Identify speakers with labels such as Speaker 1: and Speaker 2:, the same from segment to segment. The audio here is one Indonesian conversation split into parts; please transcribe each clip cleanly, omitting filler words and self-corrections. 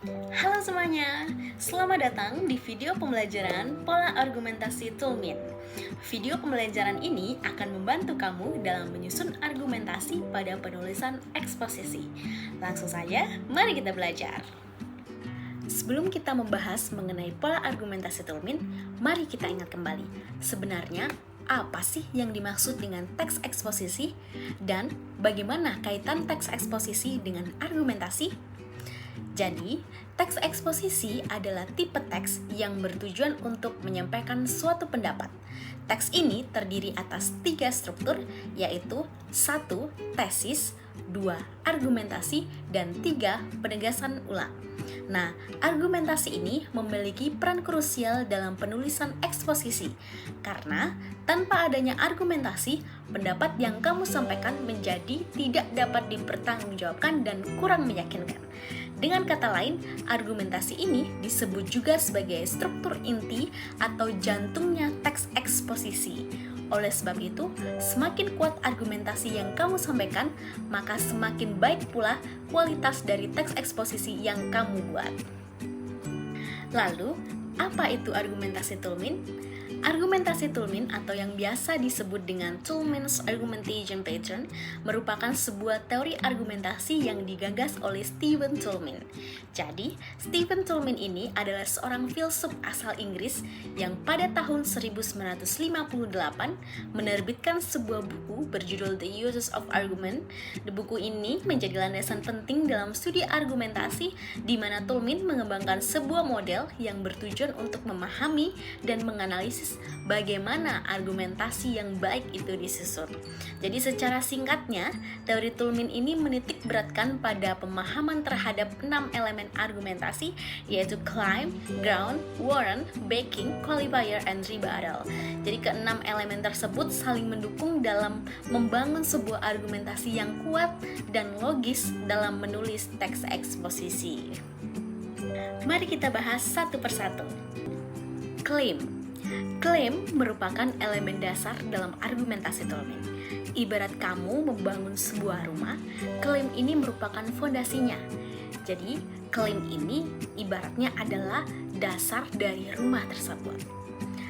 Speaker 1: Halo semuanya, selamat datang di video pembelajaran pola argumentasi Toolmin. Video pembelajaran ini akan membantu kamu dalam menyusun argumentasi pada penulisan eksposisi. Langsung saja, mari kita belajar. Sebelum kita membahas mengenai pola argumentasi Toolmin, mari kita ingat kembali, sebenarnya apa sih yang dimaksud dengan teks eksposisi dan bagaimana kaitan teks eksposisi dengan argumentasi? Jadi, teks eksposisi adalah tipe teks yang bertujuan untuk menyampaikan suatu pendapat. Teks ini terdiri atas 3 struktur, yaitu 1. Tesis, 2. Argumentasi, dan 3. Penegasan ulang. Nah, argumentasi ini memiliki peran krusial dalam penulisan eksposisi, karena tanpa adanya argumentasi, pendapat yang kamu sampaikan menjadi tidak dapat dipertanggungjawabkan dan kurang meyakinkan. Dengan kata lain, argumentasi ini disebut juga sebagai struktur inti atau jantungnya teks eksposisi. Oleh sebab itu, semakin kuat argumentasi yang kamu sampaikan, maka semakin baik pula kualitas dari teks eksposisi yang kamu buat. Lalu, apa itu argumentasi Toolmin? Argumentasi Toolmin atau yang biasa disebut dengan Toolmin's Argumentation Pattern merupakan sebuah teori argumentasi yang digagas oleh Stephen Toulmin. Jadi, Stephen Toulmin ini adalah seorang filsuf asal Inggris yang pada tahun 1958 menerbitkan sebuah buku berjudul The Uses of Argument. Buku ini menjadi landasan penting dalam studi argumentasi di mana Toulmin mengembangkan sebuah model yang bertujuan untuk memahami dan menganalisis bagaimana argumentasi yang baik itu disusun. Jadi secara singkatnya, teori Toulmin ini menitik beratkan pada pemahaman terhadap 6 elemen argumentasi, yaitu claim, ground, warrant, backing, qualifier, and rebuttal. Jadi keenam elemen tersebut saling mendukung dalam membangun sebuah argumentasi yang kuat dan logis dalam menulis teks eksposisi. Mari kita bahas satu persatu. Claim. Klaim merupakan elemen dasar dalam argumentasi Toulmin. Ibarat kamu membangun sebuah rumah, klaim ini merupakan fondasinya. Jadi, klaim ini ibaratnya adalah dasar dari rumah tersebut.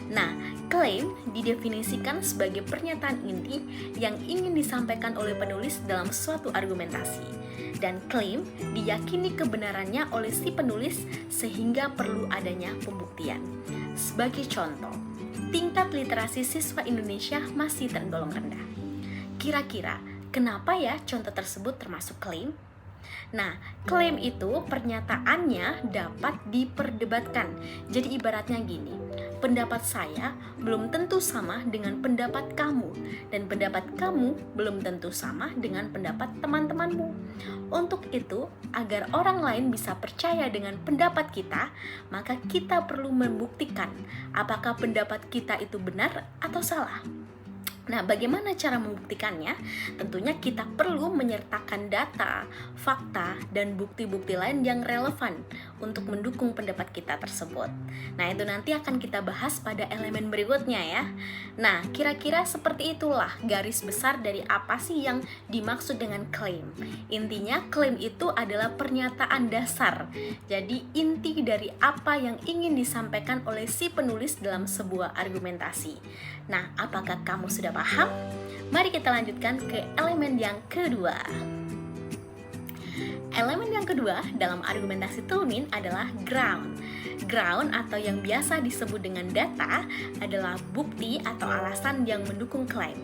Speaker 1: Nah, klaim didefinisikan sebagai pernyataan inti yang ingin disampaikan oleh penulis dalam suatu argumentasi. Dan klaim diyakini kebenarannya oleh si penulis sehingga perlu adanya pembuktian. Sebagai contoh, tingkat literasi siswa Indonesia masih tergolong rendah. Kira-kira kenapa ya contoh tersebut termasuk klaim? Nah, klaim itu pernyataannya dapat diperdebatkan. Jadi ibaratnya gini, pendapat saya belum tentu sama dengan pendapat kamu, dan pendapat kamu belum tentu sama dengan pendapat teman-temanmu. Untuk itu, agar orang lain bisa percaya dengan pendapat kita, maka kita perlu membuktikan apakah pendapat kita itu benar atau salah. Nah, bagaimana cara membuktikannya? Tentunya kita perlu menyertakan data, fakta, dan bukti-bukti lain yang relevan untuk mendukung pendapat kita tersebut. Nah, itu nanti akan kita bahas pada elemen berikutnya ya. Nah, kira-kira seperti itulah garis besar dari apa sih yang dimaksud dengan klaim. Intinya, klaim itu adalah pernyataan dasar. Jadi, inti dari apa yang ingin disampaikan oleh si penulis dalam sebuah argumentasi. Nah, apakah kamu sudah paham? Mari kita lanjutkan ke elemen yang kedua. Elemen yang kedua dalam argumentasi Toulmin adalah ground. Ground atau yang biasa disebut dengan data adalah bukti atau alasan yang mendukung klaim.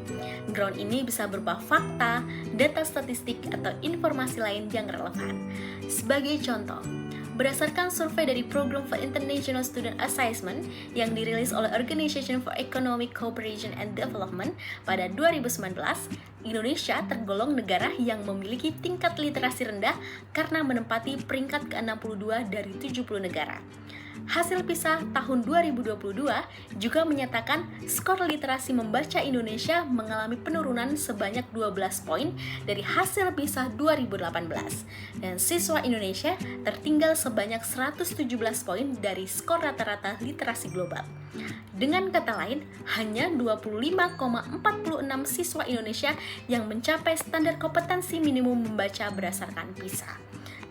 Speaker 1: Ground ini bisa berupa fakta, data statistik, atau informasi lain yang relevan. Sebagai contoh, berdasarkan survei dari Program for International Student Assessment yang dirilis oleh Organization for Economic Cooperation and Development pada 2019, Indonesia tergolong negara yang memiliki tingkat literasi rendah karena menempati peringkat ke-62 dari 70 negara. Hasil PISA tahun 2022 juga menyatakan skor literasi membaca Indonesia mengalami penurunan sebanyak 12 poin dari hasil PISA 2018 dan siswa Indonesia tertinggal sebanyak 117 poin dari skor rata-rata literasi global. Dengan kata lain, hanya 25,46 siswa Indonesia yang mencapai standar kompetensi minimum membaca berdasarkan PISA.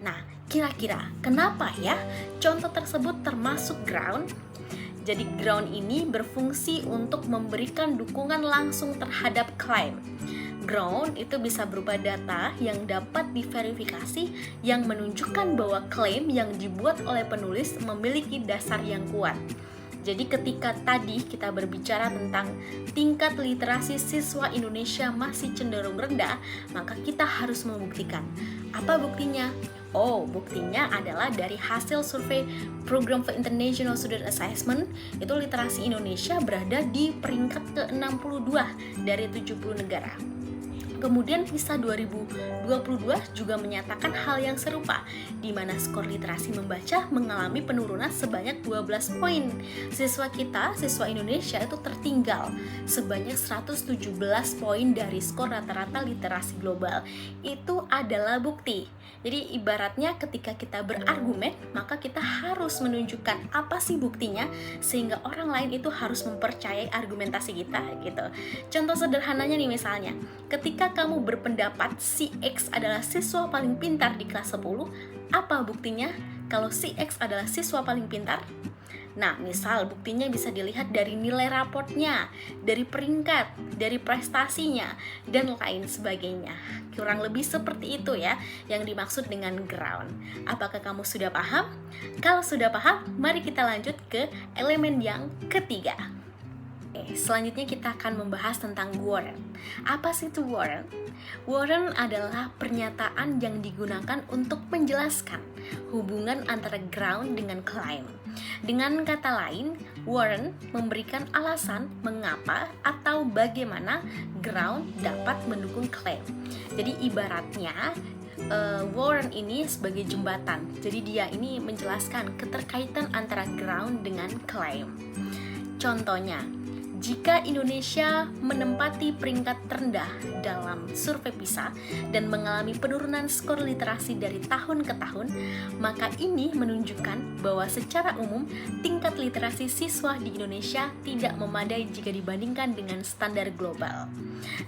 Speaker 1: Nah, kira-kira kenapa ya contoh tersebut termasuk ground? Jadi ground ini berfungsi untuk memberikan dukungan langsung terhadap klaim. Ground itu bisa berupa data yang dapat diverifikasi yang menunjukkan bahwa klaim yang dibuat oleh penulis memiliki dasar yang kuat. Jadi ketika tadi kita berbicara tentang tingkat literasi siswa Indonesia masih cenderung rendah, maka kita harus membuktikan. Apa buktinya? Oh, buktinya adalah dari hasil survei Program for International Student Assessment, itu literasi Indonesia berada di peringkat ke-62 dari 70 negara. Kemudian PISA 2022 juga menyatakan hal yang serupa, di mana skor literasi membaca mengalami penurunan sebanyak 12 poin. Siswa Indonesia itu tertinggal sebanyak 117 poin dari skor rata-rata literasi global. Itu adalah bukti. Jadi ibaratnya ketika kita berargumen, maka kita harus menunjukkan apa sih buktinya, sehingga orang lain itu harus mempercayai argumentasi kita gitu. Contoh sederhananya nih misalnya, ketika kamu berpendapat si X adalah siswa paling pintar di kelas 10, apa buktinya kalau si X adalah siswa paling pintar? Nah, misal buktinya bisa dilihat dari nilai raportnya, dari peringkat, dari prestasinya, dan lain sebagainya. Kurang lebih seperti itu ya yang dimaksud dengan ground. Apakah kamu sudah paham? Kalau sudah paham, mari kita lanjut ke elemen yang ketiga. Selanjutnya kita akan membahas tentang warrant. Apa sih itu warrant? Warrant adalah pernyataan yang digunakan untuk menjelaskan hubungan antara ground dengan claim. Dengan kata lain, warrant memberikan alasan mengapa atau bagaimana ground dapat mendukung claim. Jadi ibaratnya warrant ini sebagai jembatan. Jadi dia ini menjelaskan keterkaitan antara ground dengan claim. Contohnya, jika Indonesia menempati peringkat terendah dalam survei PISA dan mengalami penurunan skor literasi dari tahun ke tahun, maka ini menunjukkan bahwa secara umum tingkat literasi siswa di Indonesia tidak memadai jika dibandingkan dengan standar global.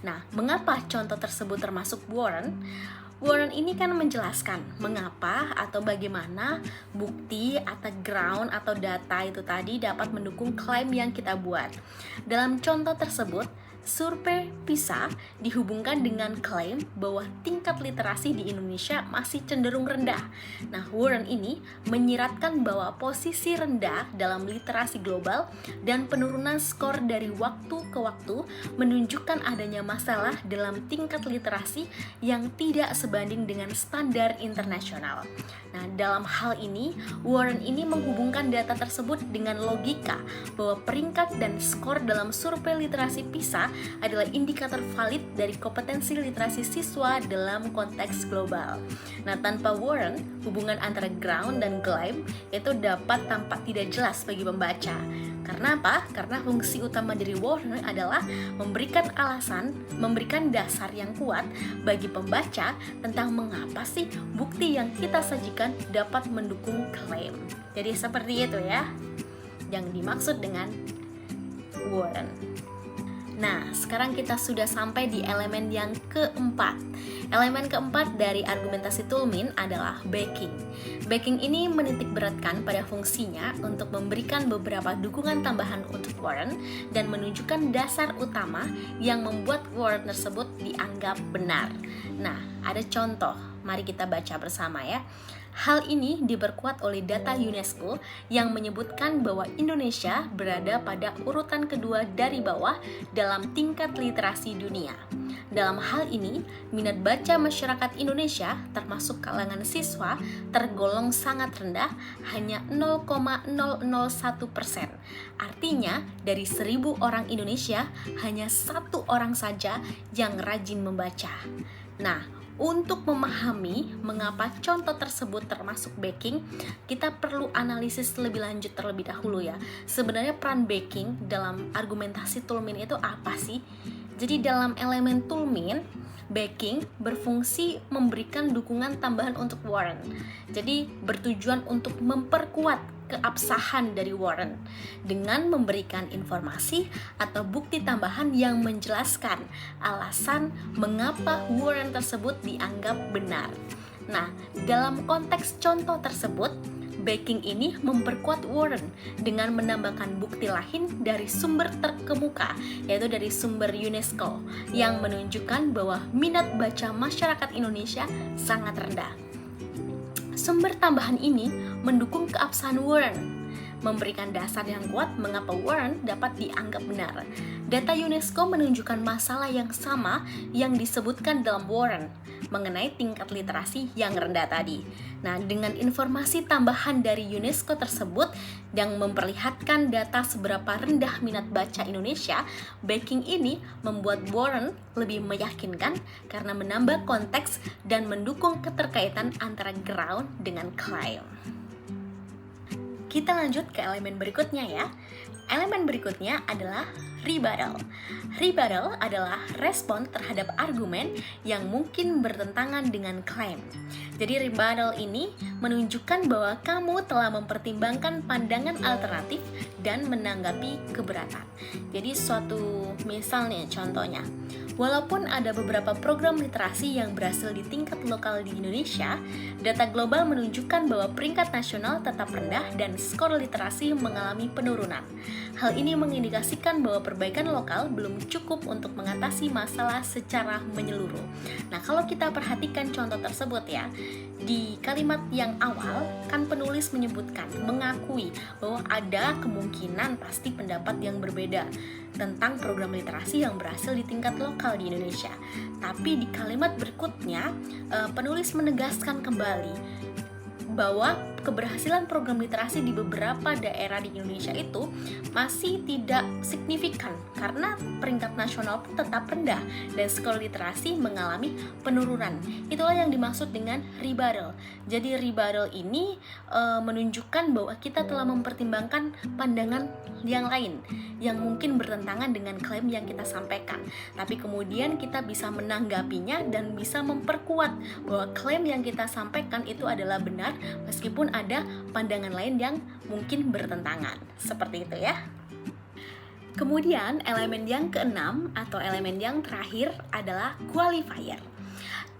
Speaker 1: Nah, mengapa contoh tersebut termasuk warrant? Warrant ini kan menjelaskan mengapa atau bagaimana bukti atau ground atau data itu tadi dapat mendukung klaim yang kita buat. Dalam contoh tersebut, survei PISA dihubungkan dengan klaim bahwa tingkat literasi di Indonesia masih cenderung rendah. Nah, warrant ini menyiratkan bahwa posisi rendah dalam literasi global dan penurunan skor dari waktu ke waktu menunjukkan adanya masalah dalam tingkat literasi yang tidak sebanding dengan standar internasional. Nah, dalam hal ini, warrant ini menghubungkan data tersebut dengan logika bahwa peringkat dan skor dalam survei literasi PISA adalah indikator valid dari kompetensi literasi siswa dalam konteks global. Nah, tanpa warrant, hubungan antara ground dan claim itu dapat tampak tidak jelas bagi pembaca. Karena apa? Karena fungsi utama dari warrant adalah memberikan alasan, memberikan dasar yang kuat bagi pembaca tentang mengapa sih bukti yang kita sajikan dapat mendukung klaim. Jadi seperti itu ya yang dimaksud dengan warrant. Nah, sekarang kita sudah sampai di elemen yang keempat. Elemen keempat dari argumentasi Toulmin adalah backing. Backing ini menitik beratkan pada fungsinya untuk memberikan beberapa dukungan tambahan untuk warrant dan menunjukkan dasar utama yang membuat warrant tersebut dianggap benar. Nah, ada contoh. Mari kita baca bersama ya. Hal ini diperkuat oleh data UNESCO yang menyebutkan bahwa Indonesia berada pada urutan kedua dari bawah dalam tingkat literasi dunia. Dalam hal ini, minat baca masyarakat Indonesia termasuk kalangan siswa tergolong sangat rendah, hanya 0,001%. Artinya, dari 1.000 orang Indonesia, hanya 1 orang saja yang rajin membaca. Nah, untuk memahami mengapa contoh tersebut termasuk backing, kita perlu analisis lebih lanjut terlebih dahulu ya. Sebenarnya peran backing dalam argumentasi Toulmin itu apa sih? Jadi dalam elemen Toulmin, backing berfungsi memberikan dukungan tambahan untuk warrant. Jadi bertujuan untuk memperkuat keabsahan dari warrant dengan memberikan informasi atau bukti tambahan yang menjelaskan alasan mengapa warrant tersebut dianggap benar. Nah, dalam konteks contoh tersebut, backing ini memperkuat Warren dengan menambahkan bukti lain dari sumber terkemuka, yaitu dari sumber UNESCO, yang menunjukkan bahwa minat baca masyarakat Indonesia sangat rendah. Sumber tambahan ini mendukung keabsahan Warren, memberikan dasar yang kuat mengapa Warren dapat dianggap benar. Data UNESCO menunjukkan masalah yang sama yang disebutkan dalam Warren mengenai tingkat literasi yang rendah tadi. Nah, dengan informasi tambahan dari UNESCO tersebut yang memperlihatkan data seberapa rendah minat baca Indonesia, backing ini membuat Warren lebih meyakinkan karena menambah konteks dan mendukung keterkaitan antara ground dengan claim. Kita lanjut ke elemen berikutnya ya. Elemen berikutnya adalah rebuttal. Rebuttal adalah respon terhadap argumen yang mungkin bertentangan dengan klaim. Jadi rebuttal ini menunjukkan bahwa kamu telah mempertimbangkan pandangan alternatif dan menanggapi keberatan. Jadi suatu misalnya contohnya, walaupun ada beberapa program literasi yang berhasil di tingkat lokal di Indonesia, data global menunjukkan bahwa peringkat nasional tetap rendah dan skor literasi mengalami penurunan. Hal ini mengindikasikan bahwa perbaikan lokal belum cukup untuk mengatasi masalah secara menyeluruh. Nah, kalau kita perhatikan contoh tersebut ya, di kalimat yang awal kan penulis menyebutkan, mengakui bahwa ada kemungkinan pasti pendapat yang berbeda tentang program literasi yang berhasil di tingkat lokal di Indonesia. Tapi di kalimat berikutnya, penulis menegaskan kembali bahwa keberhasilan program literasi di beberapa daerah di Indonesia itu masih tidak signifikan karena peringkat nasional pun tetap rendah dan skor literasi mengalami penurunan. Itulah yang dimaksud dengan rebuttal. Jadi rebuttal ini menunjukkan bahwa kita telah mempertimbangkan pandangan yang lain yang mungkin bertentangan dengan klaim yang kita sampaikan. Tapi kemudian kita bisa menanggapinya dan bisa memperkuat bahwa klaim yang kita sampaikan itu adalah benar meskipun ada pandangan lain yang mungkin bertentangan. Seperti itu ya. Kemudian elemen yang keenam atau elemen yang terakhir adalah qualifier.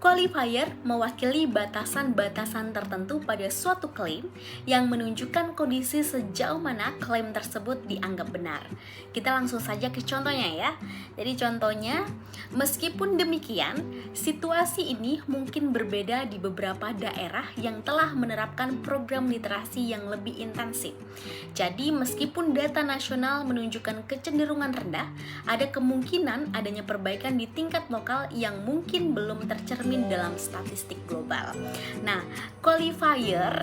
Speaker 1: Qualifier mewakili batasan-batasan tertentu pada suatu klaim yang menunjukkan kondisi sejauh mana klaim tersebut dianggap benar. Kita langsung saja ke contohnya ya. Jadi contohnya, meskipun demikian, situasi ini mungkin berbeda di beberapa daerah yang telah menerapkan program literasi yang lebih intensif. Jadi meskipun data nasional menunjukkan kecenderungan rendah, ada kemungkinan adanya perbaikan di tingkat lokal yang mungkin belum tercermin dalam statistik global. Nah, qualifier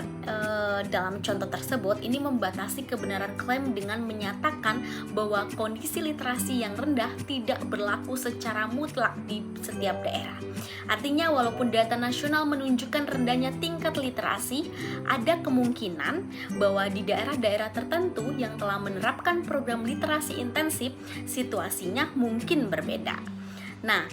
Speaker 1: dalam contoh tersebut ini membatasi kebenaran klaim dengan menyatakan bahwa kondisi literasi yang rendah tidak berlaku secara mutlak di setiap daerah. Artinya walaupun data nasional menunjukkan rendahnya tingkat literasi, ada kemungkinan bahwa di daerah-daerah tertentu yang telah menerapkan program literasi intensif, situasinya mungkin berbeda. Nah,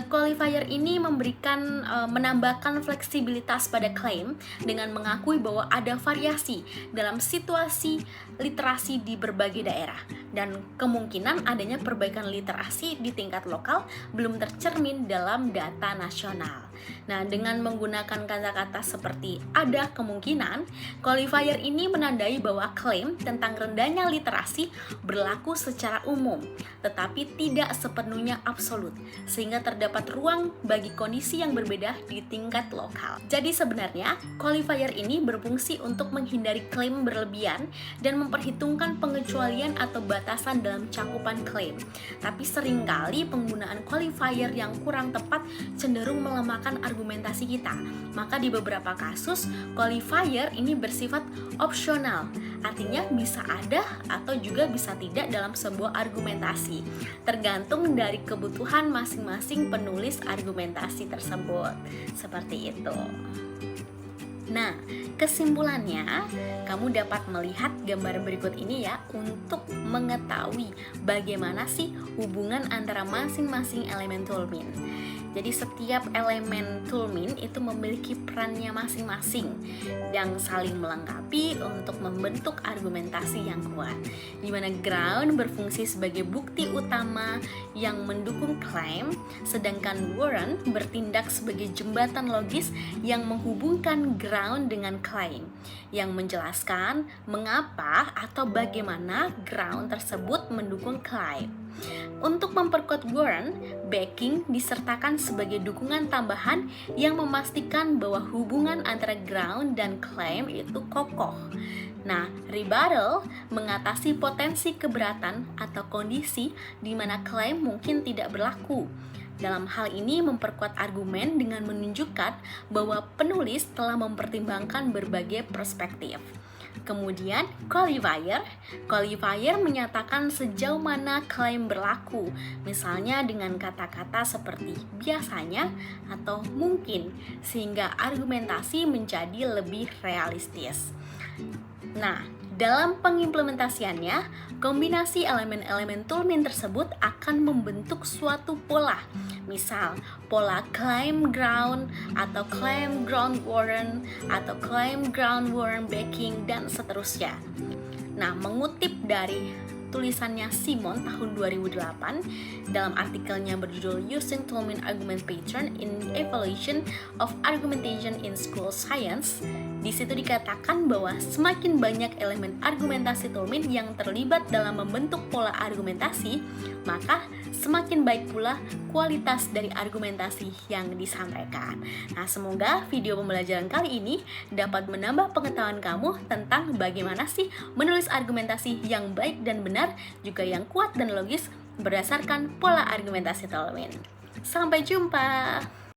Speaker 1: qualifier ini menambahkan fleksibilitas pada klaim dengan mengakui bahwa ada variasi dalam situasi literasi di berbagai daerah dan kemungkinan adanya perbaikan literasi di tingkat lokal belum tercermin dalam data nasional. Nah, dengan menggunakan kata-kata seperti ada kemungkinan, qualifier ini menandai bahwa klaim tentang rendahnya literasi berlaku secara umum, tetapi tidak sepenuhnya absolut, sehingga terdapat ruang bagi kondisi yang berbeda di tingkat lokal. Jadi sebenarnya, qualifier ini berfungsi untuk menghindari klaim berlebihan dan memperhitungkan pengecualian atau batasan dalam cakupan klaim. Tapi seringkali penggunaan qualifier yang kurang tepat cenderung melemahkan argumentasi kita. Maka di beberapa kasus, qualifier ini bersifat opsional. Artinya bisa ada atau juga bisa tidak dalam sebuah argumentasi, tergantung dari kebutuhan masing-masing penulis argumentasi tersebut. Seperti itu. Nah, kesimpulannya, kamu dapat melihat gambar berikut ini ya untuk mengetahui bagaimana sih hubungan antara masing-masing elemen Tolkien. Jadi setiap elemen Toulmin itu memiliki perannya masing-masing yang saling melengkapi untuk membentuk argumentasi yang kuat. Di mana ground berfungsi sebagai bukti utama yang mendukung klaim, sedangkan warrant bertindak sebagai jembatan logis yang menghubungkan ground dengan klaim, yang menjelaskan mengapa atau bagaimana ground tersebut mendukung klaim. Untuk memperkuat warrant, backing disertakan sebagai dukungan tambahan yang memastikan bahwa hubungan antara ground dan claim itu kokoh. Nah, rebuttal mengatasi potensi keberatan atau kondisi di mana klaim mungkin tidak berlaku. Dalam hal ini memperkuat argumen dengan menunjukkan bahwa penulis telah mempertimbangkan berbagai perspektif. Kemudian, qualifier menyatakan sejauh mana klaim berlaku, misalnya dengan kata-kata seperti biasanya atau mungkin, sehingga argumentasi menjadi lebih realistis. Nah, dalam pengimplementasiannya, kombinasi elemen-elemen Toulmin tersebut akan membentuk suatu pola. Misal, pola claim ground atau claim ground warrant atau claim ground warrant backing dan seterusnya. Nah, mengutip dari tulisannya Simon tahun 2008 dalam artikelnya berjudul Using Toulmin Argument Pattern in Evaluation of Argumentation in School Science, di situ dikatakan bahwa semakin banyak elemen argumentasi Toulmin yang terlibat dalam membentuk pola argumentasi, maka semakin baik pula kualitas dari argumentasi yang disampaikan. Nah, semoga video pembelajaran kali ini dapat menambah pengetahuan kamu tentang bagaimana sih menulis argumentasi yang baik dan benar, juga yang kuat dan logis berdasarkan pola argumentasi Toulmin. Sampai jumpa!